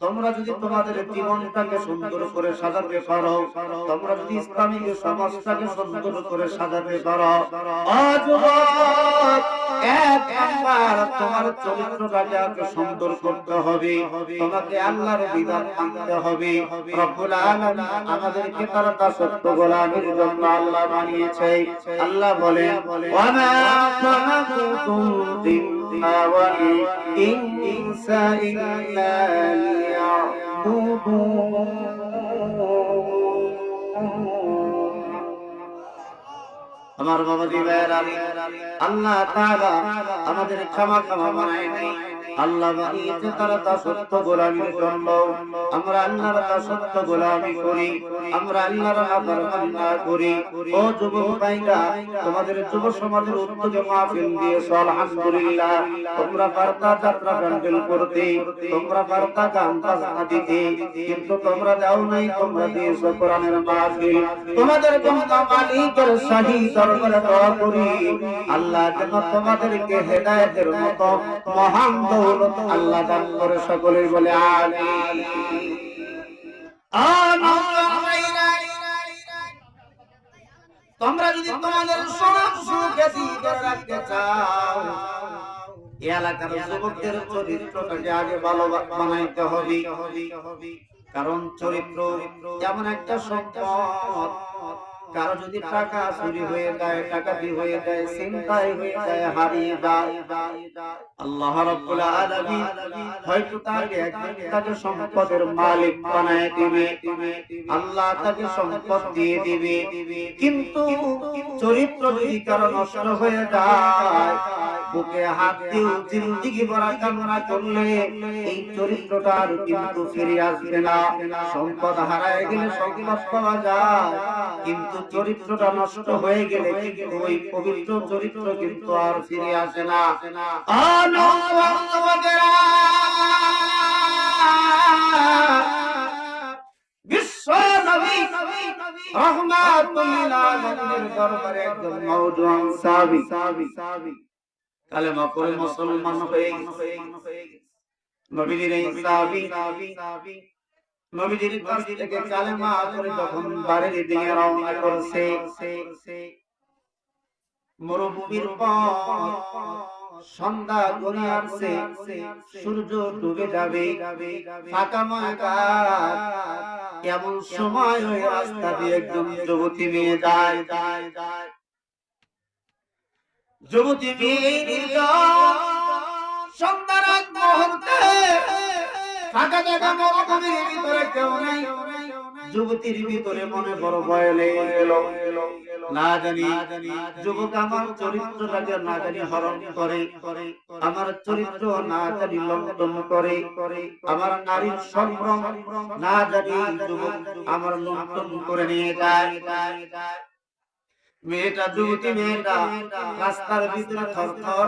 তোমরা যদি তোমাদের জীবনটাকে সুন্দর করে সাজাতে পারো, তোমরা যদি ইসলামিক সমাজটাকে সুন্দর করে সাজাতে পারো, এক নাম্বার তোমার চরিত্রটাকে সুন্দর করতে হবে, তোমাকে আল্লাহর বিধান মানতে হবে। রব্বুল আলামিন আমাদেরকে তার দাসত্ব গোলামীর জন্য আল্লাহ বানিয়েছে। আল্লাহ বলেন, ওয়া মা খালাকুতুম জিন্না ওয়াল ইনসা ইল্লা লিয়াবুদুন। আমার বাবাজি ভাইয়েরা, আল্লাহ তাআলা আমাদের ক্ষমা বানায় নাই, আল্লাহ বানিয়েছে তারা দাসত্ব গোলামীর জন্য। আমরা আল্লাহর দাসত্ব গোলামী করি, আমরা আল্লাহর নাফরমানি না করি। ও যুবক ভাইরা, তোমাদের যুব সমাজের উদ্যোগে মাহফিল দিয়েছো, আলহামদুলিল্লাহ। তোমরা বার্তা যাত্রা প্যান্ডেল করতে, তোমরা বার্তা গান বাজনা দিতে, কিন্তু তোমরা দাও নাই, তোমরা দিয়েছো কোরআনের মাহফিল। তোমাদের জন্য মালিকের শাহী দরবারে দোয়া করি, আল্লাহ যেন তোমাদেরকে হেদায়েতের মতো মহান দৌলত আল্লাহ দান করে। সকলে বলে আমিন। তোমরা যদি তোমাদের সমাজ সুখ্যাতি ধরে রাখতে চাও, এই এলাকার যুবকদের চরিত্রটাকে আগে ভালো বানাইতে হবে। কারণ চরিত্র যেমন একটা সম্পদ, কারো যদি টাকা চুরি হয়ে যায়, ডাকাতি হয়ে যায়, ছিনতাই হয়ে যায়, হারিয়ে যায়, আল্লাহ রাব্বুল আলামিন হয়তো তাকে সম্পদের মালিক বানায় দিবে, আল্লাহ তাকে সম্পদ দিয়ে দিবে। কিন্তু চরিত্র যদি কারো নষ্ট হয়ে যায়, বুকে হাত দিয়ে জিন্দেগি ভরা কান্না করলে এই চরিত্রটা আর কিন্তু ফিরে আসবে না। সম্পদ হারায় গেলে সম্পদ পাওয়া যায়, কিন্তু চরিত্রটা নষ্ট হয়ে গেলে কিন্তু ওই পবিত্র চরিত্র কিন্তু আর ফিরে আসে না। বিশ্ব নবী রাহমাতুল লিল আলামিনের দরবারে একজন নওজোয়ান সাহাবী কালেমা পড়ে মুসলমান হয়ে গেছে। নবীর এই সাহাবী নবীর কাছ থেকে কালেমা পড়ে যখন বাড়ির দিকে রওনা করছে, মরুভূমির পথ, সন্ধ্যা গড়িয়ে আসছে, সূর্য ডুবে যাবে, ফাঁকা ময়দান। এমন সময় ওই রাস্তা দিয়ে একজন যুবতী মেয়ে যায়। যুবতী মেয়ে সন্ধ্যার আগ মুহূর্তে ফাঁকা জায়গা, মরুভূমির ভিতরে কেউ নাই। যুবতীর ভিতরে মনে বড় ভয় লেগে গেল। না জানি যুবক আমার চরিত্রটাকে না জানি হরণ করে, আমার চরিত্র না জানি লঙ্ঘন করে, আমার নারীর সম্ভ্রম না জানি যুবক আমার লঙ্ঘন করে নিয়ে যায়। যুবতী মেয়েটা রাস্তার ভিতরে থরথর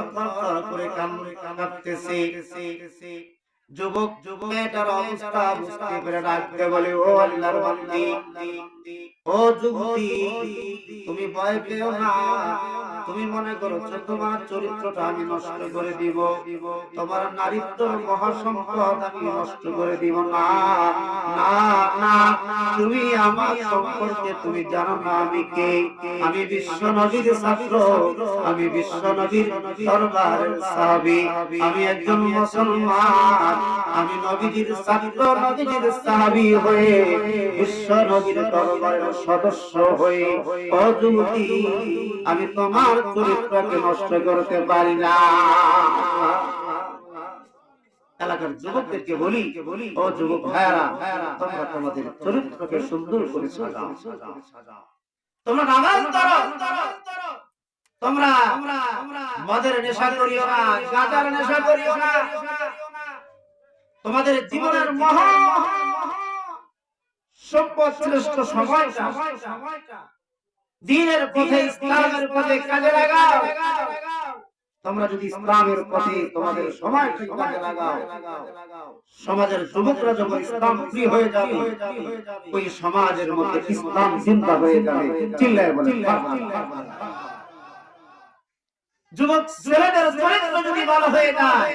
করে কাঁপতেছে। যুবক মেয়েটার অবস্থা বুঝতে পেরে ডাকতে বলে, ও আল্লাহর বান্দি, ও যুবতী, তুমি ভয় পেও না। তুমি মনে করছো তোমার চরিত্রটা আমি নষ্ট করে দিব, তোমার নারীত্ব মহাসম্পদ আমি নষ্ট করে দিব না। না না, তুমি আমার সম্পর্কে তুমি জানো না আমি কে। আমি বিশ্ব নবীর ছাত্র, আমি বিশ্ব নবীর দরবারের সাহাবী, আমি একজন মুসলমান, আমি নবীজির ছাত্র, নবীজির সাহাবী হয়ে বিশ্ব নবীর দরবারের সদস্য হয়ে, ও যুবতী, আমি তোমার চরিত্রকে নষ্ট করতে পারি না। এলাকার যুবকদেরকে বলি, ও যুবক ভাইরা, তোমরা তোমাদের চরিত্রকে সুন্দর করে সাজাও। তোমরা নামাজ পড়ো, তোমরা মদের নেশা করিও না, গাঁজার নেশা করিও না। তোমাদের জীবনের মহা সম্পদ শ্রেষ্ঠ সময়টা দ্বীনের পথে, ইসলামের পথে কাজে লাগাও। তোমরা যদি ইসলামের পথে তোমাদের সময়কে কাজে লাগাও, সমাজের যুবকরা যখন ইসলাম প্রিয় হয়ে যাবে, ওই সমাজের মধ্যে ইসলাম জিন্দা হয়ে যাবে। চিল্লায় বলেন। যুবক ছেলেদের চরিত্র যদি ভালো হয়ে যায়,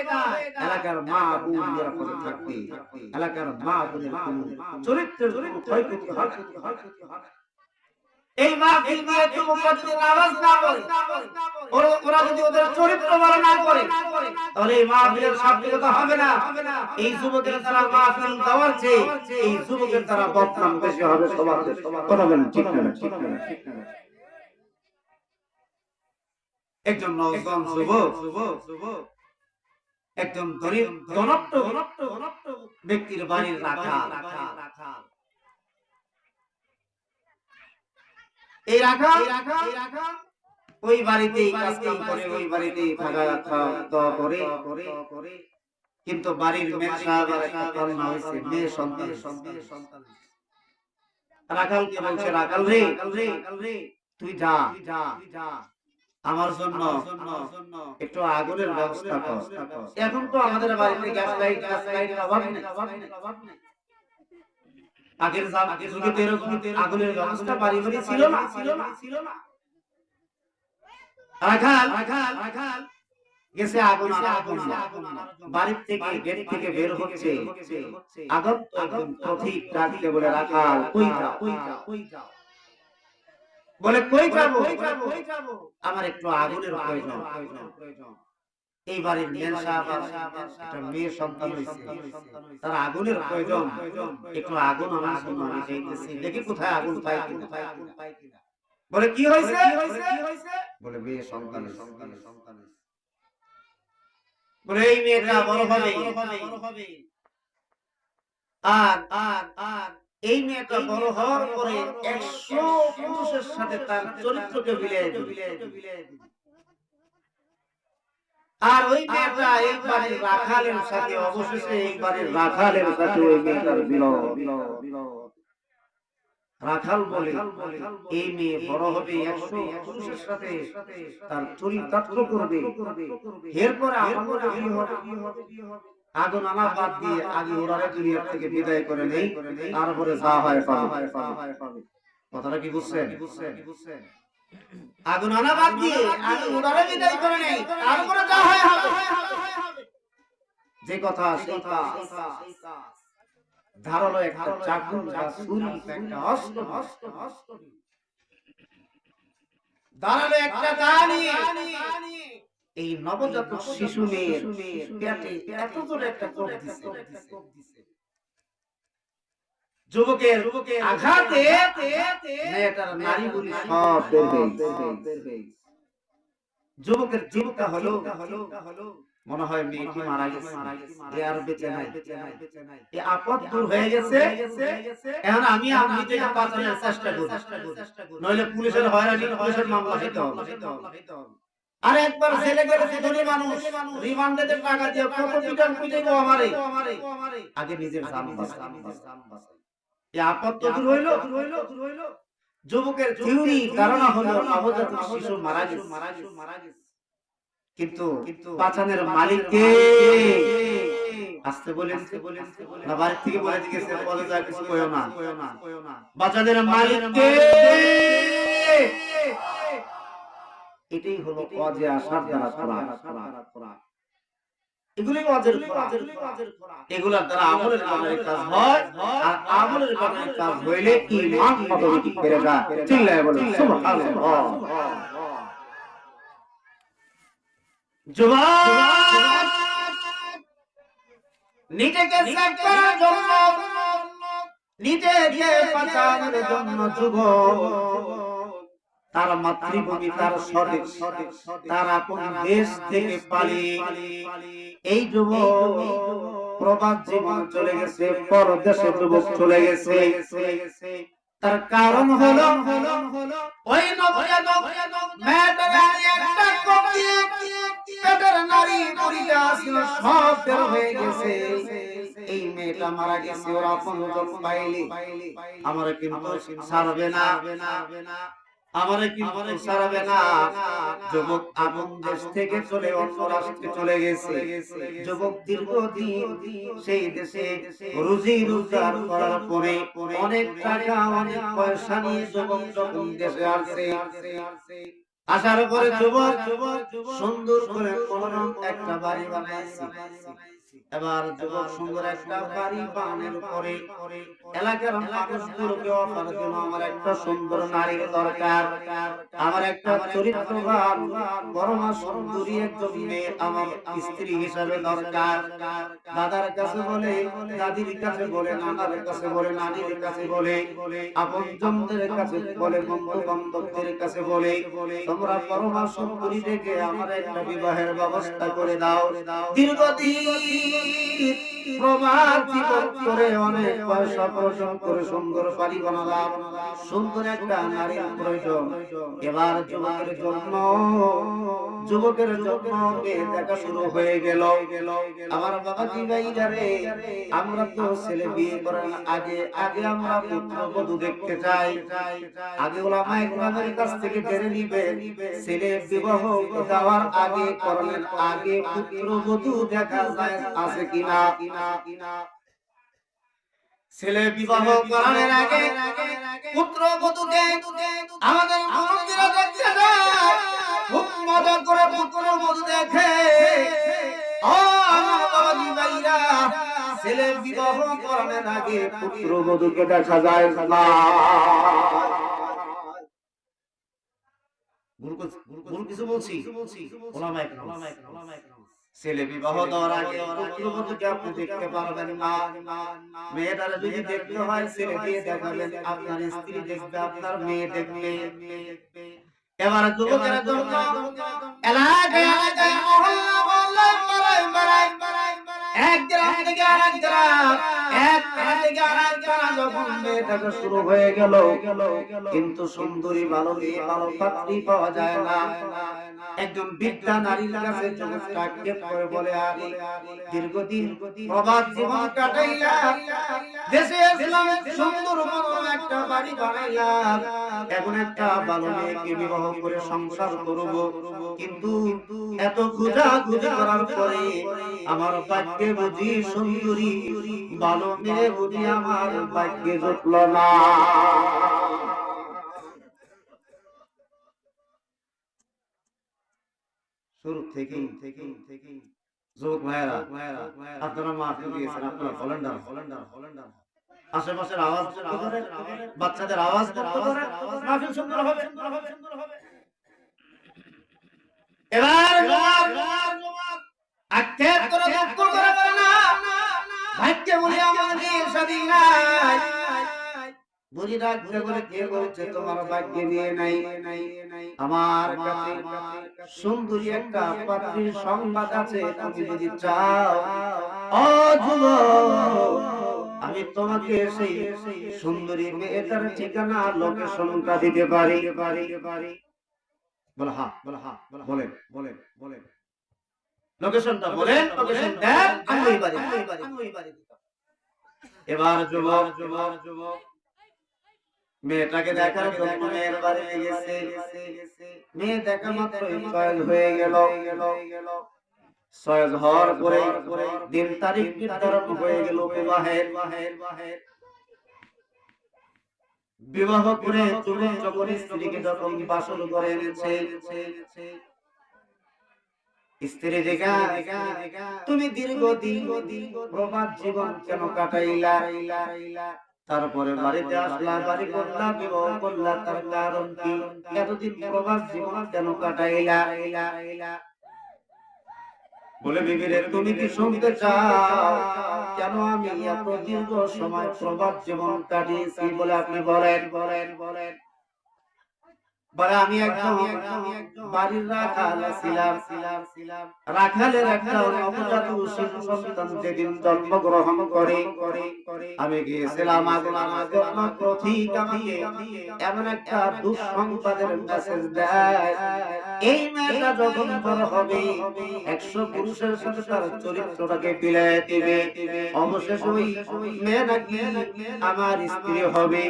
এলাকার মা বোন নিরাপদে থাকবে, এলাকার মা বোনের চরিত্রের ক্ষয়ক্ষতি হবে। এই মাহফিল দিয়ে যুবকরা যদি নামাজ না পড়ে, ওরা যদি ওদের চরিত্র ভালো না করে, তাহলে এই মাহফিলের সার্থকতা হবে না। এই যুবকের দ্বারা মাহফিল দেওয়ার চেয়ে এই যুবকের দ্বারা বদনাম বেশি হবে সবার। কথা বলেন ঠিক না? ঠিক না? একজন নওজোয়ান যুবক একজন গরীব ধনট্ট ব্যক্তির বাড়ির রাখাল। এই রাখাল ওই বাড়িতেই কাজ কাম করে, ওই বাড়িতেই থাকা খাওয়া করে। কিন্তু বাড়ির মেয়ে সাহেবের একটা কন্যা হয়েছে, মেয়ে সন্তান। রাখালকে বলছে, রাখাল রে তুই যা আমার জন্য একটু আগুনের ব্যবস্থা কর। এখন তো আমাদের বাড়িতে গ্যাস লাইট অভাব নেই। আগের যুগে তো এরকম আগুনের ব্যবস্থা বাড়ি বাড়ি ছিল না। রাখাল গেছে আগুন বাড়ির থেকে গেট থেকে বের হচ্ছে, আগত একজন পথিক ডাকতে বলে, রাখাল কই যাও? বলে কই যাবো, আমার একটু আগুনের প্রয়োজন। এই বাড়ির মেয়ের সাহেব একটা মেয়ে সন্তান হয়েছে, তার আগুনের প্রয়োজন, একটু আগুন আমার জন্য আমি চাইতেছি, দেখি কোথায় আগুন পাই কিনা। বলে কি হয়েছে? বলে মেয়ে সন্তান। বলে এই মেয়েটা বড় হবে, আর এই মেয়েটা বড় হওয়ার পরে 100 পুরুষের সাথে তার চরিত্রকে বিলিয়ে দিবে। আর ওই মেয়েটা এই বাড়ির রাখালের সাথে, অবশেষে এই বাড়ির রাখালের সাথে ওই মেয়েটার বিবাহ। রাখাল বলে এই মেয়ে বড় হবে, 100 পুরুষের সাথে তার চরিতার্থ করবে, এরপরে আমার কি হবে? আগুন আনা বাদ দিয়ে আগে ওরারে দুনিয়া থেকে বিদায় করে নেই, তারপরে যা হয় পাবে। কথাটা কি বুঝছেন? আগুন আনা বাদ দিয়ে আগে ওরারে বিদায় করে নেই, তারপরে যা হয় হবে। যে কথা সেই কাজ। ধারালো একটা চাকু বা ছুরি, একটা অস্ত্র, ধারালো একটা দা নিয়ে এই নবজাত শিশু মেয়ের পেটে এত জোরে একটা কোপ দিছে। যুবকের আঘাতে মেয়েটার নারী বুড়ি সব বের হয়ে গেছে। যুবকের চিন্তা হলো মনে হয় মেয়েটি মারা গেছে, এ আর বেঁচে নাই, এ আপদ দূর হয়ে গেছে। এখন আমি নিজেকে বাঁচানোর চেষ্টা করি, নইলে পুলিশের হয়রানি, পুলিশের মামলা খেতে হবে। আর একবার ছেলে গেলে ধনী মানুষ রিমান্ডে টাকা দিয়ে কত পিটান পিটাইবো আমারে, আগে নিজের জান বাঁচাই। এই আপদ দূর হইলো। যুবকের থিওরি ধারণা হলো নবজাত শিশু মারা গেছে, কিন্তু বাঁচানোর মালিক কে? আসতে বলেন না বাড়ি থেকে বলে দিয়েছে, বলে যা কিছু কইও না। বাঁচানোর মালিক কে? এটাই হলো ওয়াজে আসার দ্বারা কোরআন। এগুলি ওয়াজের কোরআন। এগুলোর দ্বারা আমলের বানানোর কাজ হয়, আর আমলের বানানোর কাজ হইলে ঈমান অটোমেটিক বেড়ে যায়। চিল্লায়ে বলেন সুবহানাল্লাহ। যুবক নিজেকে সেভ করার জন্য, নিজেকে বাঁচানোর জন্য যুবক তার মাতৃভূমি, তার স্বদেশ, তার আপন দেশ থেকে পালিয়ে এই যুবক প্রবাস জীবন চলে গেছে, পরদেশে যুবক চলে গেছে। তার কারণ হলো ওই নবজাত মেয়েটার একটা কোপ দিয়ে পেটের নারী বুড়িটা ছিল সব বের হয়ে গেছে। এই মেয়েটা মারা গেছে, ওর আপনজন পাইলে আমারে কিন্তু ছাড়বে না, আমারে কিন্তু ছাড়বে না। যুবক আপন দেশ থেকে চলে অন্য রাষ্ট্রে চলে গেছে। যুবক দীর্ঘদিন সেই দেশে রুজি রোজগার করার পরে অনেক টাকা অনেক পয়সা নিয়ে যুবক যখন দেশে আসছে, আসার পরে যুবক সুন্দর করে মনোরম একটা বাড়ি বানাইছে। এবার যুবক সুন্দর একটা বাড়ি বানানোর পরে এলাকার মানুষগুলোকে অফার দিল, আমার একটা সুন্দর নারীর দরকার, আমার একটা চরিত্রবান বড়মা সুন্দরী একজন মেয়ে আমার স্ত্রী হিসাবে দরকার। দাদার কাছে বলে, দাদির কাছে বলে, নানার কাছে বলে, নানির কাছে বলে, আপনজনদের কাছে বলে, বন্ধু বান্ধবদের কাছে বলে, তোমরা বড়মা সুন্দরী দেখে আমার একটা বিবাহের ব্যবস্থা করে দাও। দীর্ঘদিন প্রবাদ জীবন করে অনেক পয়সা উপার্জন করে সুন্দর বাড়ি বানালাম, সুন্দর একটা নারীর প্রয়োজন। এবার যুবকের জন্য মেয়ে দেখা শুরু হয়ে গেল। আমার বাবাজি ভাইরা রে, আমরা তো ছেলে বিয়ে করার আগে আগে আমরা পুত্রবধূ দেখতে চাই। আগে ওলামায়ে কেরামের কাছ থেকে জেনে নিবে ছেলে বিবাহ দেওয়ার আগে করার আগে পুত্রবধূ দেখা যায় আছে কিনা। ছেলে বিবাহ করার আগে পুত্রবধূকে আমাদের মুরব্বিরা দেখতে যায়, খুব মজা করে পুত্রবধূ দেখে। ও আমার বাবাজি ভাইরা, ছেলে বিবাহ করার আগে পুত্রবধূকে দেখা যায় না। ভুল কিছু বলছি? ওলামায়ে কেরাম, ছেলে বিবাহ দেওয়ার আগে পুত্রবধূকে আপনি দেখতে পারবেন না। মেয়েটারে যদি দেখতে হয় ছেলে দিয়ে দেখাবেন, আপনার স্ত্রী দেখবে, আপনার মেয়ে দেখবে। এবার যুবকেরা জন্য এলাকায় এলাকায় মহল্লা মহল্লায় পাড়ায় পাড়ায় এক গ্রাম থেকে আরেক গ্রাম, এক পাড়া থেকে আরেক পাড়া যখন মেয়েটাকে শুরু হয়ে গেল, কিন্তু সুন্দরী ভালো মেয়ে ভালো পাত্রী পাওয়া যায় না। একজন বৃদ্ধা নারীর কাছে যুবকটা আক্ষেপ করে বলে, আমি দীর্ঘদিন প্রবাদ জীবন কাটাইলাম, দেশে আসলাম, সুন্দর মনোরম একটা বাড়ি বানাইলাম, এখন একটা ভালো মেয়েকে বিবাহ করে সংসার করব, কিন্তু এত খোঁজাখুঁজি করার পরে আমার ভাগ্যে বুঝি সুন্দরী ভালো মেয়ে বুঝি আমার ভাগ্যে জুটল না। শুরু থেকেই যুবক ভাইয়েরা, আপনারা মাহফিল দিয়েছেন, আপনারা ভলেন্টার আশেপাশের আওয়াজ করে, বাচ্চাদের আওয়াজ করে, মাহফিল সুন্দর হবে। এবার আক্ষেপ করে দুঃখ করে বলে না, ভাগ্যে বলি আমার বিয়ে শাদী নাই। বুড়ি ডাকতে বলে, কে বলছে তোমার ভাগ্যে বিয়ে নাই? আমার কাছে সুন্দরী একটা পাত্রীর সংবাদ আছে, তুমি যদি চাও ও যুবক, আমি তোমাকে সেই সুন্দরী মেয়েটার ঠিকানা লোকেশনটা দিতে পারি। বলে হ্যাঁ, বলেন লোকেশনটা বলেন, লোকেশন দেন, আমি ওই বাড়ি। এবার যুবক মেয়েটাকে দেখার জন্য মেয়ের বাড়ি গেছে। মেয়ে দেখা মাত্রই চয়েস হয়ে গেল। চয়েস হওয়ার পরে দিন তারিখ নির্ধারণ হয়ে গেল বিবাহের। বিবাহ করে যুবক যখন স্ত্রীকে যখন বাসর করে এনেছে, স্ত্রী দেখা তুমি দীর্ঘদিন প্রবাদ জীবন কেন কাটাইলা? তারপরে বাড়িতে আসলা, বাড়ি করলা, বিবাহ করলা, তার কারণ কি? এতদিন প্রবাদ জীবন কেন কাটাইলা? বলে, বিবিরে তুমি কি শুনতে চাও কেন আমি এত দীর্ঘ সময় প্রবাদ জীবন কাটিয়েছি? বলে আপনি বলেন। বলে, আমি একদম বাড়ির রাখাল ছিলাম। রাখালের একটা নবজাত শিশু সন্তান যেদিন জন্মগ্রহণ করে, আমি গিয়েছিলাম আমার জন্য পথিক আমাকে এমন একটা দুঃসংবাদের মেসেজ দেয়, এই মেয়েটা যখন বড় হবে 100 পুরুষের সাথে তার চরিত্রটাকে বিলিয়ে দিবে, অবশেষে ওই মেয়ে নাকি আমার স্ত্রী হবে।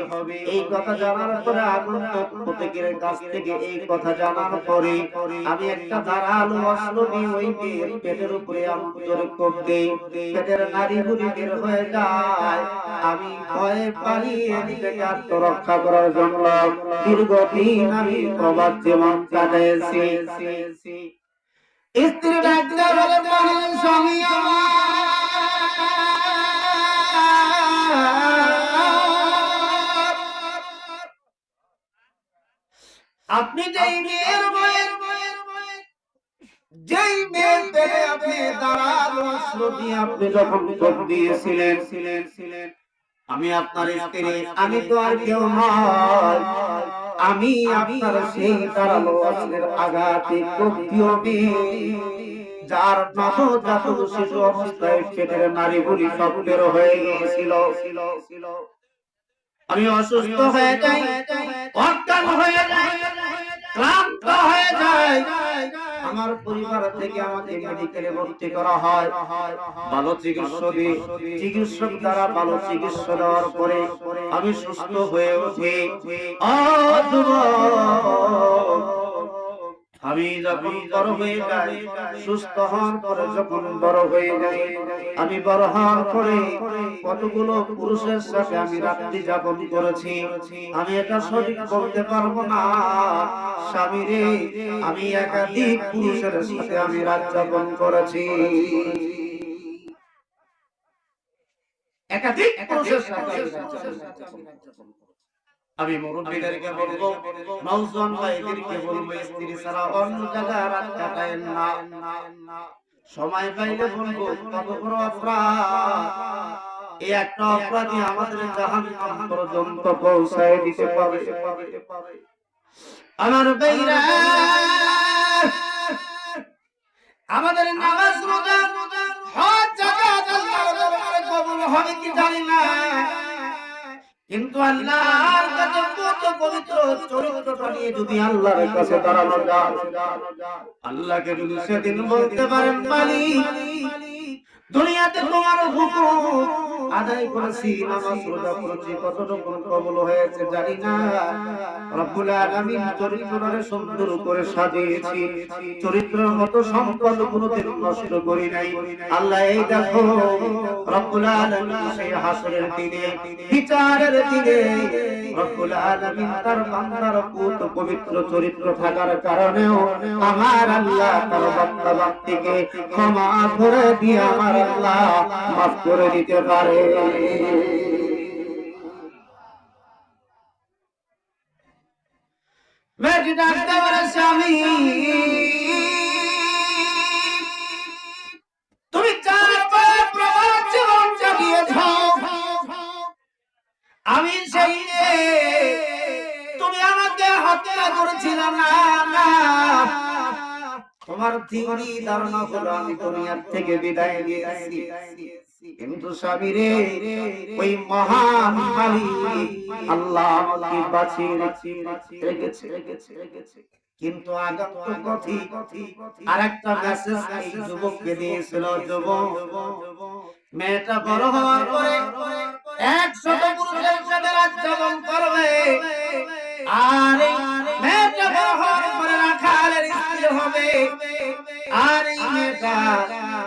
এই কথা জানার পরে আগন্তুক প্রত্যেকের কাছ কাছ থেকে এই কথা জানার পরে আমি একটা ধারালো অস্ত্র দিয়ে ওই মেয়ের পেটের উপরে এমন জোরে কোপ দেই, পেটের নাড়িগুলি বের হয়ে যায়। আমি ভয়ে পালিয়ে নিজেকে আত্মরক্ষা করার জন্য দীর্ঘদিন আমি প্রবাদ জীবন কাটাইছি। স্ত্রী ডাকতে বলে, বলেন স্বামী আমার, আপনি যেই মেয়ের যেই মেয়ের পেটে আপনি দাঁড়ালো অস্ত্র দিয়ে আপনি যখন কোপ দিয়েছিলেন, আমি আপনার স্ত্রী, আমি তো আর কেউ নয়, আমি আপনার সেই দাঁড়ালো অস্ত্রের আঘাতে কোপ দিও যার নবজাত শিশু অবস্থায় পেটের নাড়িগুলি সব বের হয়ে গিয়েছিল। আমি অসুস্থ হয়ে যাই, অজ্ঞান হয়ে যাই, ক্লান্ত হয়ে যাই। আমার পরিবার থেকে আমাকে মেডিকেলে ভর্তি করা হয়। ভালো চিকিৎসক দ্বারা ভালো চিকিৎসা দেওয়ার পরে আমি সুস্থ হয়ে উঠি। আমি যখন বড় হয়ে যাই, সুস্থ হওয়ার পরে যখন বড় হয়ে যাই, আমি বড় হওয়ার পরে কতগুলো পুরুষের সাথে আমি রাত্রি যাপন করেছি, আমি এটা সঠিক বলতে পারবো না। স্বামী রে, আমি একাধিক পুরুষের সাথে আমি রাত যাপন করেছি, একাধিক পুরুষের সাথে। আমি মুরব্বিদেরকে বলবো, নওজোয়ান ভাইদেরকে বলবো, স্ত্রী ছাড়া অন্য জায়গায় রাত কাটায়েন না। সময় পাইলে বলবো, কত বড় অপরাধ, এই একটা অপরাধী আমাদের জাহান্নাম পর্যন্ত পৌঁছায় দিতে পারে। আমার ভাইরা, আমাদের নামাজ রোজা হজ যাকাত আল্লাহর দরবারে কবুল হবে কি জানি না, কিন্তু আল্লাহর কাছে কত পবিত্র চরিত্রটা নিয়ে যদি আল্লাহর কাছে দাঁড়ানো যায়, আল্লাহকে যদি সেদিন বলতে পারেন, মালিক দুনিয়াতে তোমার হুকুম আদায় করেছি, নামাজ রোজা করেছি, কতটুকু কবুল হয়েছে জানি না, রব্বুল আলামিন চরিত্রটাকে সুন্দর করে সাজিয়েছি, চরিত্রের মতো সম্পদ কোনোদিন নষ্ট করি নাই। আল্লাহ এই দেখো, রব্বুল আলামিন সেই হাসরের দিনে, বিচারের দিনে রব্বুল আলামিন তার বান্দার পুত পবিত্র চরিত্র থাকার কারণেও আমার আল্লাহ তার বান্দা বান্দিকে ক্ষমা করে দিয়ে আমার আল্লাহ মাফ করে দিতে পারে। মেয়েটি ডাকতে পারে, স্বামী তুমি 4 বার প্রবাদ জীবন চালিয়েছ, আমি সেই তুমি আমাকে হত্যা করেছিল না, তোমার থিওরি ধারণা হলো আমি দুনিয়ার থেকে বিদায় নিয়েছি, কিন্তু স্বামী রে, ওই মহান মালিক আল্লাহ আমাকে বাঁচিয়ে রেখেছে। কিন্তু আগন্তুক কথি আরেকটা মেসেজ এই যুবককে দিয়েছিল, যুবক মেয়েটা বড় হওয়ার পরে 100 পুরুষের সাথে রাত যাপন করবে, আর মেয়েটা বড় হওয়ার পরে রাখালের স্ত্রী হবে, আর এই মেয়েটা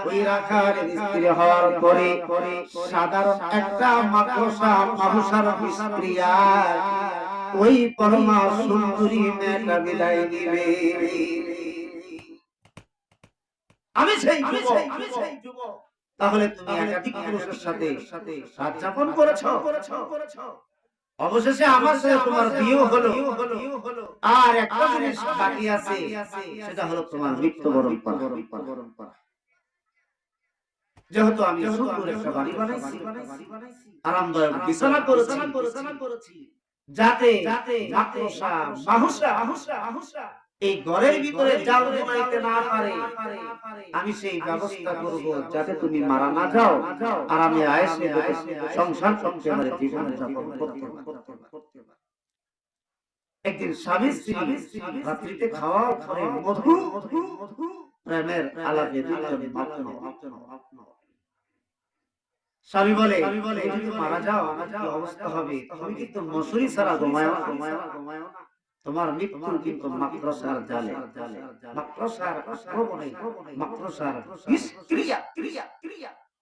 ওই রাখালের স্ত্রী হওয়ার পরে সাধারণ একটা মাকড়সার স্ত্রী আর ওই পরমা সুন্দরী মেয়েটা বিদায় দিবে। আমি সেই যুবক। তাহলে তুমি একাধিক পুরুষের সাথে রাত যাপন করেছো, অবশেষে আমার সাথে তোমার বিয়ে হলো, আর একটা জিনিস বাকি আছে, সেটা হলো তোমার মৃত্যুবরণ করা। যেহেতু আমি সুন্দর একটা বাড়ি বানাইছি, আরামদায়ক বিছানা করেছি, যাতে মাকড়সা মাহুসা এই ঘরের ভিতরে জাল বানাইতে না পারে, আমি সেই ব্যবস্থা করব যাতে তুমি মারা না যাও, আর আমি আয়েশে সংসার করতে পারে, জীবন যাপন করতে পারে। একদিন স্বামী স্ত্রী রাত্রিতে খাওয়া পরে মধু প্রেমের আলাপে দুইজন মাত্র। স্বামী বলে, যদি মারা যাও কি অবস্থা হবে, তুমি কিন্তু মশুরি ছাড়া ঘুমায় না, তোমার মৃত্যু কিন্তু মাকড়সার জালে, মাকড়সার আক্রমণে, মাকড়সার বিষক্রিয়া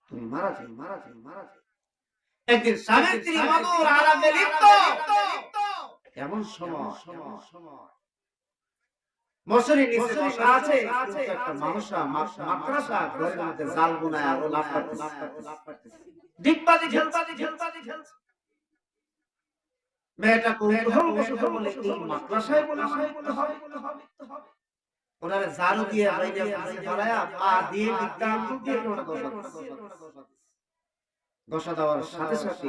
তুমি মারা যাবে। একদিন স্বামী স্ত্রী মধুর আলাপে লিপ্ত, এমন সময় মশারির নিচে বসা আছে, একটা মাকড়সা ঘরের মধ্যে জাল বুনায় আর লাফ করতেছে, ডিগবাজি খেলছে। মেয়েটা কৌতূহল বশত বলে, এই মাকড়সায় বলে মৃত্যু হবে। ওনারে ঝাড়ু দিয়ে বাইরে ফাঁসে ধরায়া পা দিয়ে বিদ্যা আঙ্গুল দিয়ে ওটা দশা দেওয়ার সাথে সাথে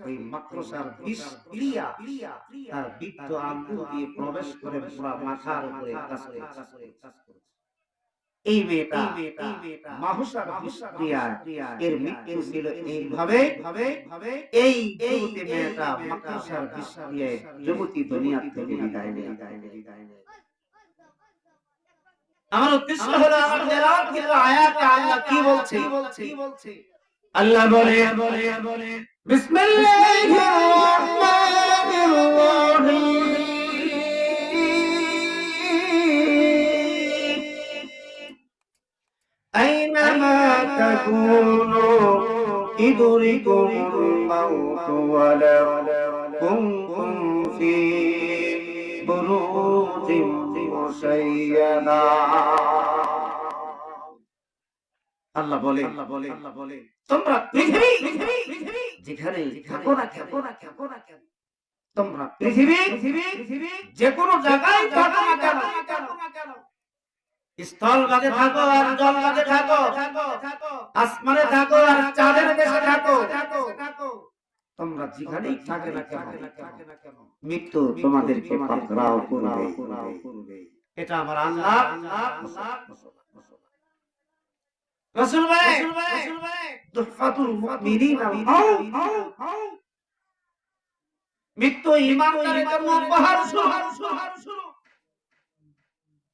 ওই মাকড়সার বিষক্রিয়া তার বৃদ্ধ আঙ্গুল দিয়ে প্রবেশ করে পুরো মাথার উপরে কাজ করে। এই মেয়েটা মাহুসার বিষক্রিয়া এর মৃত্যু ছিল এইভাবে। এই যুবতী মেয়েটা মাকড়সার বিষক্রিয়ায় যুবতী দুনিয়া থেকে বিদায় নেয়। আমার উদ্দেশ্য হলো আমার তেলাওয়াত কিন্তু আয়াতে আল্লাহ কি বলছে। আল্লাহ বলে বিসমিল্লাহির রাহমানির রাহিম আইনামা তাকুনু ইদরিকুমুল মাউত ওয়ালাউ কুনতুম ফি বুরুজিন মুশাইয়াদা। আল্লাহ বলে তোমরা পৃথিবী যেখানে থাকো না কেন, তোমরা পৃথিবী যে কোনো জায়গায় থাকো না কেন, স্থল ভাগে থাকো আর জল ভাগে থাকো, আসমানে থাকো আর চাঁদের দেশে থাকো, তোমরা যেখানেই থাকো না কেন মৃত্যু তোমাদেরকে পাকড়াও করবে। এটা আমার আল্লাহ রাসূল ভাই তুহফাতুল মুমিনিন আল মাউত, মৃত্যু ঈমানদারের জন্য উপহার শুরু।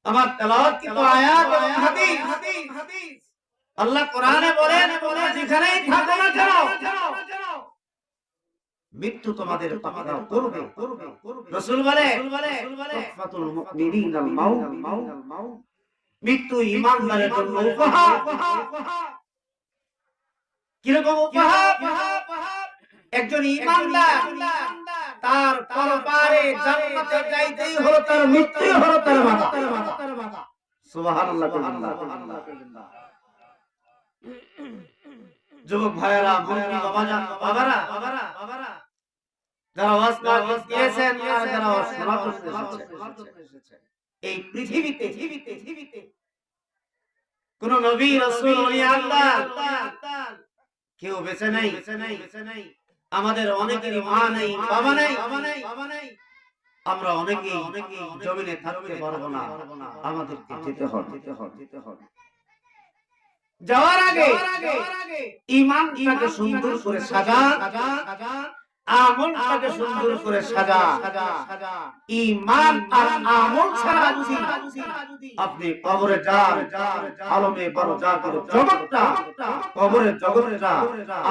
আমার তেলাওয়াত কিন্তু আয়াত এবং হাদিস। আল্লাহ কোরআনে বলেন তোমরা যেখানেই থাকো না কেন মৃত্যু তোমাদের পাকড়াও করবে। রাসূল বলে তুহফাতুল মুমিনিন আল মাউত, মৃত্যু ঈমানদারের জন্য উপহার। কিরকম উপহার? একজন ঈমানদার তার পরপারে জান্নাতে যাইতেই হলো তার মৃত্যু হলো তার বাধা। সুবহানাল্লাহ। যুবক ভাইয়েরা, মুরব্বি বাবারা, যারা ওয়াজ দিয়েছেন আর যারা শোনা করতে এসেছেন, এই পৃথিবীতে কোন নবী রাসূল ওলি আল্লাহ কেউ বেঁচে নাই। আমাদের অনেকেরই মা নেই, বাবা নেই, আমরা অনেকেই জমিনে থাকতে পারবো না, আমাদেরকে যেতে হবে। যাওয়ার আগে ঈমানটাকে সুন্দর করে সাজা, আমলটাকে সুন্দর করে সাজা। ঈমান আর আমল ছাড়া যদি আপনি কবরে যান, আলমে বারজাতের জগৎটা, কবরের জগৎটা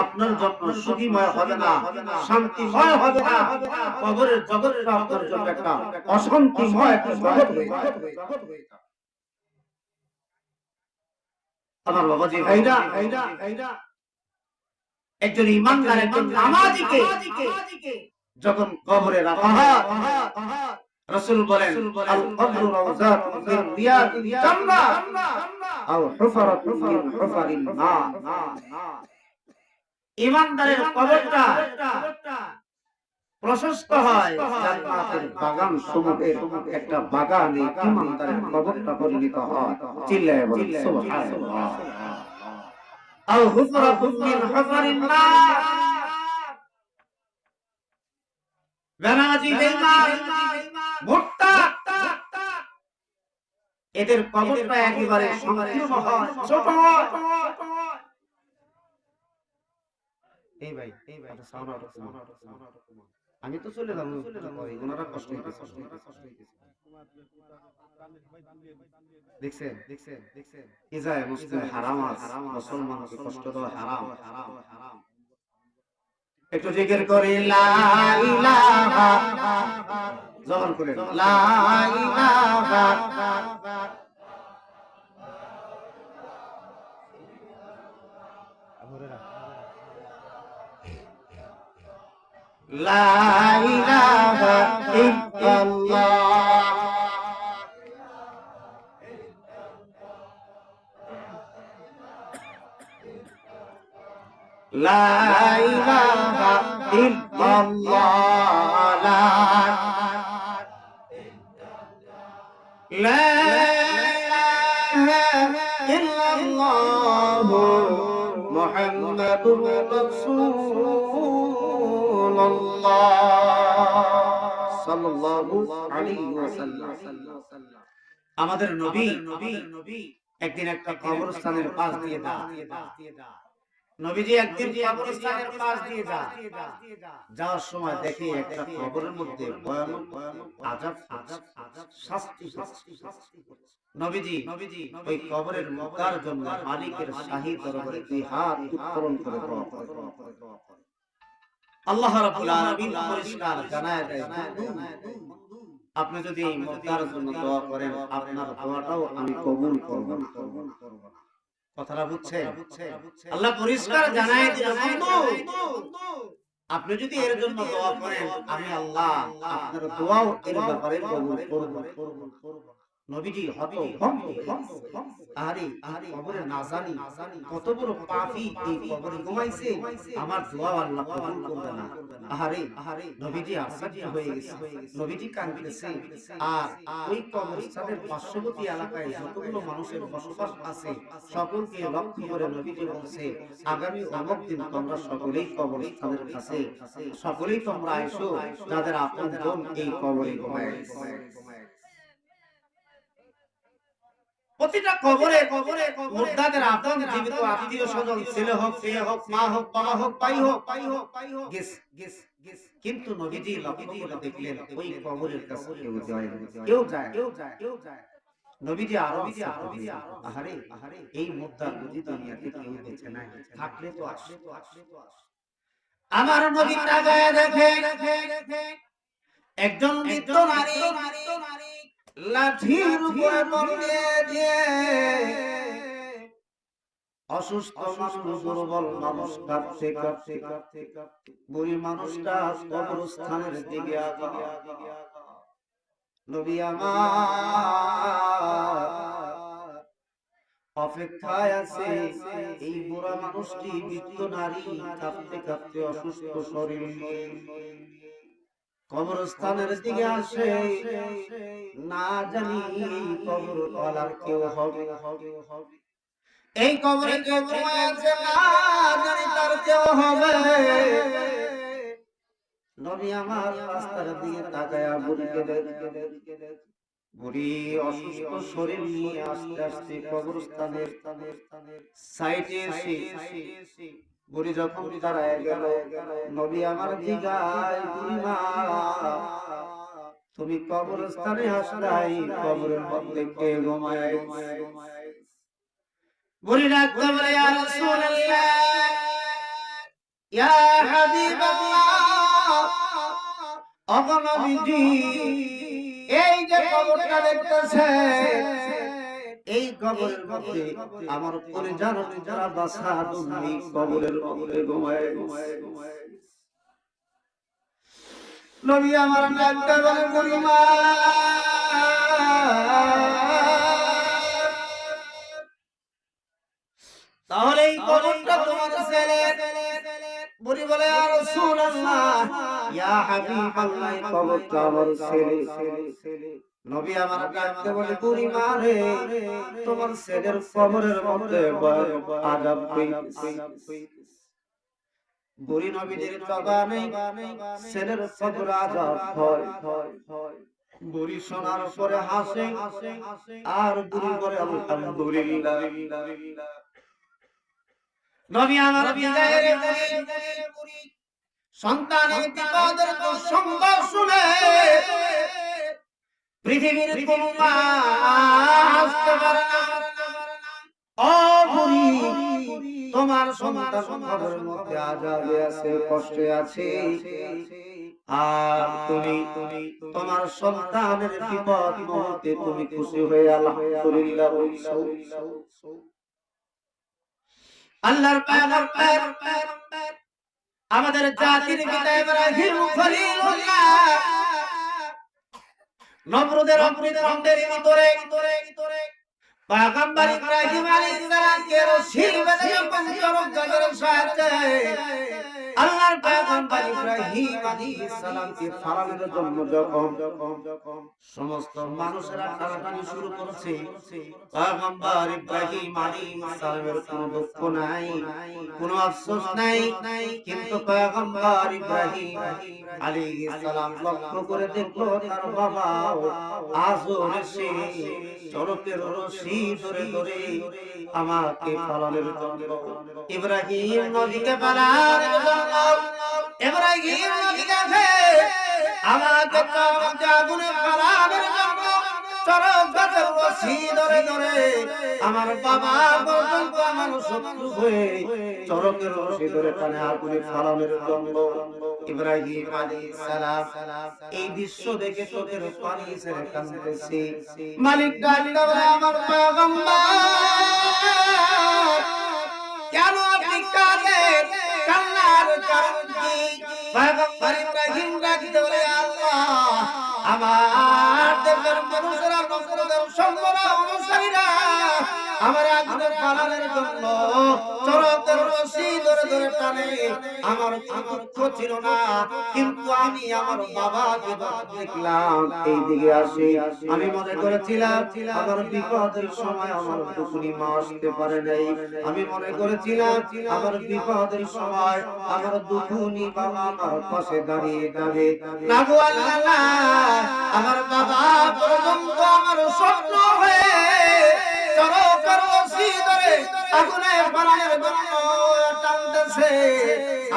আপনার জন্য সুখীময় হবে না, শান্তিময় হবে না। কবরের জগৎটা আপনার জন্য একটা অশান্তিময় একটা জগৎ হয়ে যাবে। আমার বাবাজি ভাইরা, একজন ঈমানদার, একজন নামাজীকে যখন কবরে রাখা হয়, রাসূল বলেন আল কবরু রাউযাতুন মিন রিয়াদিল জান্নাহ আও হুফরাতুন মিন হুফারিন নার। ঈমানদারের কবরটা প্রশস্ত হয় জান্নাতের বাগান সমূহের একটা বাগানে ঈমানদারের কবরটা পরিণত হয়। চিল্লায়ে বলেন সুবহানাল্লাহ। আও হুফরাতুন মিন হুফারিন নার। বেনামাজি, বেঈমান, মুরতাদ, এদের কবরটা একেবারে সংকীর্ণ হয়, ছোট হয়। এই ভাই একটা সাউন্ড আউট, আমি তো চলে যাব, ওনারা কষ্ট হইতেছে। দেখছেন ইজায় মুসলিম হারাম, মুসলমানকে কষ্ট দেওয়া হারাম। একটু জিকির করি লা ইলাহা জবান করে লা ইলাহা লা ইলাহা ইল্লাল্লাহ লা ইলাহা ইল্লাল্লাহ লা ইলাহা ইল্লাল্লাহ মুহাম্মাদুর রাসূলুল্লাহ সাল্লাল্লাহু আলাইহি ওয়াসাল্লাম। আমাদের নবী একদিন একটা কবরস্থানের পাশ দিয়ে নবীজি একদিন কবরস্থানের পাশ দিয়ে যাওয়ার সময় দেখে একটা কবরের মধ্যে ভয়ানক আযাব শাস্তি নবীজি ওই কবরের মুক্তার জন্য মালিকের শাহী দরবারে দুই হাত উত্তোলন করে দোয়া করে। আল্লাহ রাব্বুল আলামিন পরিষ্কার জানায় দেয়, আপনি যদি এই মুক্তার জন্য দোয়া করেন আপনার দোয়াটাও আমি কবুল করব না। কথাটা বুঝছেন? আল্লাহ পরিষ্কার জানায় দিলেন, বন্ধু আপনি যদি এর জন্য দোয়া করেন আমি আল্লাহ আপনার দোয়াও এর ব্যাপারে কবুল করব। নবীজি হতভম্ব, আরে কবরে না জানি কত বড় পাপী এই কবরে ঘুমাইছে, আমার দোয়া আল্লাহ কবুল করবে না। আরে নবীজি আশ্চর্য হয়ে গেছে, নবীজি কাঁদতেছে। আর ওই কবরস্থানের পার্শ্ববর্তী এলাকায় যতগুলো মানুষের বসবাস আছে সকলকে লক্ষ্য করে নবীজি বলছে, আগামী অমুক দিন তোমরা সকলেই কবরস্থানের কাছে সকলেই তোমরা এসো যাদের আপনজন এই কবরে ঘুমায়। প্রতিটা কবরে মুর্দাদের আপন জীবিত আত্মীয় স্বজন ছেলে হোক মেয়ে হোক মা হোক বাবা হোক ভাই হোক কিন্তু নবীজি লক্ষ্য করে দেখলেন ওই কবরের কাছে কেউ যায় নবীজি আরো আহারে এই মুর্দা বুঝি দুনিয়াতে কেউ বেঁচে নাই, থাকলে তো আসে। আমার নবী তাকায় দেখে একজন মৃত নারী লাঠির উপরে পড়ে দিয়ে অসুস্থ মানুষ, দুর্বল মানুষ কাঁদতে বুড়ি মানুষটা কবরস্থানের দিকে আগায়। নবী আমার অপেক্ষায় আছে এই বুড়া মানুষটি মৃত নারী কাঁদতে অসুস্থ শরীর নিয়ে কবরস্থানের দিকে আসে, না জানি কবর তলার কেউ হবে, এই কবরে কেউ ঘুমায় আছে, না জানি তার কেউ হবে। নবী আমার রাস্তার দিকে তাকায়া বুড়িকে দেখে, বুড়ি অসুস্থ শরীর নিয়ে আস্তে আস্তে কবরস্থানের সাইডে এসে বুড়ি যখন দাঁড়ায় গেল, নবী আমার জিগায়, বুড়িমা তুমি কবরস্থানে আসলাই, কবরের মধ্যে কে ঘুমায়? বুড়ি ডাকতে বলে, ইয়া রাসূলুল্লাহ, ইয়া হাবিবাল্লাহ, ওগো নবীজি এই যে কবরটা দেখতেছেন এই কবরের মধ্যে আমার পরিজন যারা বাসা তুমি কবরের মধ্যে ঘুমায়। নবী আমার ডাকতে বলে, বুড়িমা তাহলে এই কবরটা তোমার ছেলের? বুড়ি বলে, ইয়া রাসূলুল্লাহ, ইয়া হাবিবাল্লাহ, কবরটা আমার ছেলে। নবী আমার ডাকতে বলে, বুড়িমা রে তোমার ছেলের কবরের মধ্যে আযাব হইছে। বুড়ি নবীদের জবানে ছেলের কবর আযাব হয়। বুড়ি শোনার পরে হাসে আর বুড়ি বলে, আলহামদুলিল্লাহ। নবী আমার বিদায়ের বুড়ি সন্তানের বিপদের সংবাদ শুনে পৃথিবীর কোন মা আসতে পারে না। ও বুড়ি, তোমার সন্তান কবরের মধ্যে আযাবে আছে, কষ্টে আছে, আর তুমি তোমার সন্তানের বিপদ মুহূর্তে তুমি খুশি হয়ে আলহামদুলিল্লাহ বলছো। আল্লাহর পয়গম্বর আমাদের জাতির পিতা ইব্রাহিম খলিলুল্লাহ নমরুদের অগ্নিদগ্ধের ভিতরে পয়গম্বর ইব্রাহিম আলাইহিস সালামকে রশি বেঁধে যখন চরক গাছের সাহায্যে আল্লাহর পয়গম্বর ইব্রাহিম আলাইহিস সালামকে ফারানের জন্য যখন সমস্ত মানুষেরা টানাটানি শুরু করেছে, পয়গম্বর ইব্রাহিম আলাইহিস সালামের কোনো দুঃখ নাই, কোনো আফসোস নাই, কিন্তু পয়গম্বর ইব্রাহিম আলাইহিস সালাম লক্ষ্য করে দেখলো তার বাবা আজও সে চরকের রশি ধরে ধরে আমাকে ফালানোর জন্য, ইব্রাহিম নবীকে ফালানোর জন্য, ইব্রাহিম নবীকে আমাকে চরক আগুনে ফালানোর জন্য চরক গাছের রশি ধরে ধরে আমার বাবা পর্যন্ত আমার শত্রু হয়ে চরকের রশি ধরে টানে আগুনে ফালানোর জন্য। ইব্রাহিম আলাইহিস সালাম এই দৃশ্য দেখে চোখের পানি ছেড়ে কাঁদতেছে। মালিক ডাকতে বলে, আমার পয়গম্বর কেন আপনি কাঁদেন? কান্নার কারণ কি? পয়গম্বর ইব্রাহিম ডাকতে বলে, আল্লাহ আমার দেশের মানুষেরা নফরতের সম্পরা অনুসারীরা আমার আগুনে ফালানোর জন্য চরকের রশি ধরে ধরে টানে, আমার দুঃখ ছিল না, কিন্তু আমি আমার বাবাকে দেখলাম এই দিকে আসে, আমি মনে করেছিলাম আমার বিপদের সময় আমার টুকুনি মা আসতে পারে নাই, আমি মনে করেছিলাম আমার বিপদের সময় আমার দুকুনি বাবা আমার পাশে দাঁড়িয়ে যাবে না গো আল্লাহ, আমার বাবা পর্যন্ত আমার স্বপ্ন হয়ে চরকের রশি ধরে আগুনে ফালানোর জন্য টানতেছে।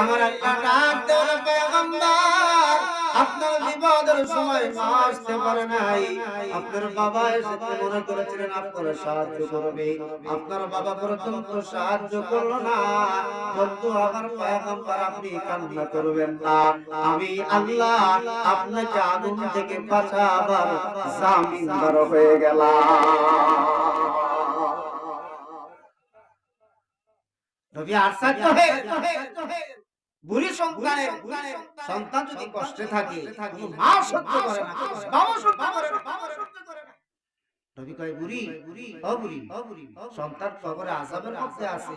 আমার একটা ডাক দেওয়ার পয়গম্বর আপনার বিপদের সময় মা আসতে পারে নাই, আপনার বাবা এসে মনে করেছিলেন আপনার সাহায্য করবে, আপনার বাবা পর্যন্ত সাহায্য করলো না, কিন্তু আমার পয়গম্বর আপনি কান্না করবেন না, আমি আল্লাহ আপনাকে আগুন থেকে বাঁচাবার জামিনদার হয়ে গেলাম। নবী আশ্চর্য হয়ে বুড়ি সন্তান যদি কষ্টে থাকে মা সহ্য করে না, বাবা সহ্য করে না, নবী কয়, বুড়ি ও বুড়ি, সন্তান কবরে আযাবের মধ্যে আছে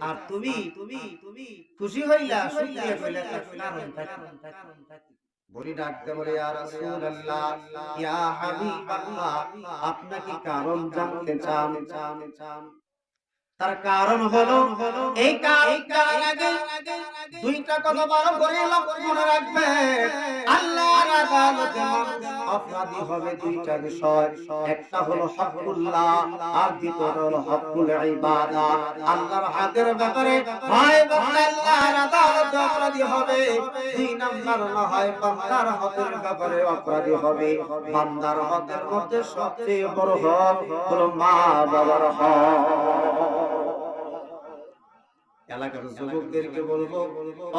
আর তুমি খুশি হইলা, শুকরিয়া কইলা, কারণ থাকে। বুড়ি ডাকতে বলে, ইয়া রাসূলুল্লাহ, ইয়া হাবিবাল্লাহ, আপনাকে কারণ জানতে চান। তার কারণ হলো এই কারণ আগে দুইটা কথা ভালো করে মনে রাখবে, আল্লাহর আদালতে অপরাধী হবে দুইটা বিষয়, একটা হলো হকুল্লাহ আর দ্বিতীয়টা হলো হকুল ইবাদা। আল্লাহর হকের ব্যাপারে হয় বান্দা আল্লাহর আদালতে অপরাধী হবে, দুই নাম্বার না হয় বান্দার হকের ব্যাপারে অপরাধী হবে। বান্দার হকের মধ্যে সবচেয়ে বড় হক হলো মা বাবার হক। এলাকার যুবকদেরকে বলবো,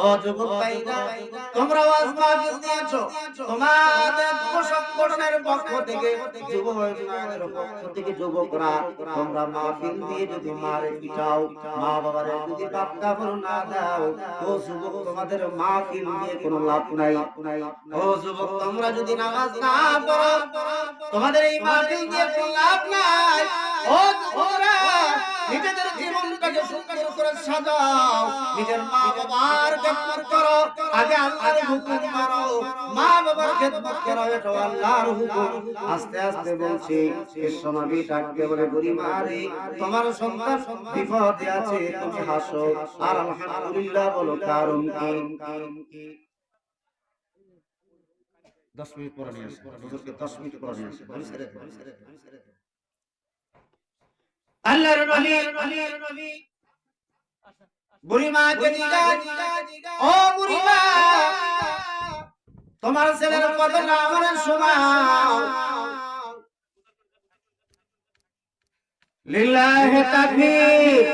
ও যুবক ভাইরা, তোমরা ওয়াজ মাহফিল দিয়েছো, তোমাদের সংগঠনের পক্ষ থেকে যুবকদের পক্ষ থেকে যুবকরা তোমরা মাহফিল দিয়ে যদি মারে পিটাও, মা বাবারে যদি বাপ কাপড় না দাও, ও যুবক তোমাদের মাহফিল দিয়ে কোনো লাভ নাই। ও যুবক তোমরা যদি নামাজ না পড়ো, তোমাদের এই মাহফিল দিয়ে কোনো লাভ নাই। ও যুবকরা নিজেদের জীবনটাকে সুন্দর করে সাজাও, নিজের মা বাবার খেদমত করো, আগে আল্লাহর হুকুম মানো, মা বাবার খেদমত করো, এটা আল্লাহর হুকুম। আস্তে আস্তে বলছি, বিশ্বনবী ডাকতে বলে, বুড়ি মারে তোমার সন্তান বিপদে আছে, তুমি হাসো আর আলহামদুলিল্লাহ বলো, কারণ কি? 10 মিনিট পরে নিয়ে আসো, হুজুরকে 10 মিনিট পরে নিয়ে আসো, বলি ছেড়ে দে। আল্লাহর নবী বুড়ি মাকে জিজ্ঞাসা, ও বুড়ি মা, তোমার ছেলের কতটা আমার শোনাও। লিল্লাহি তাকবীর।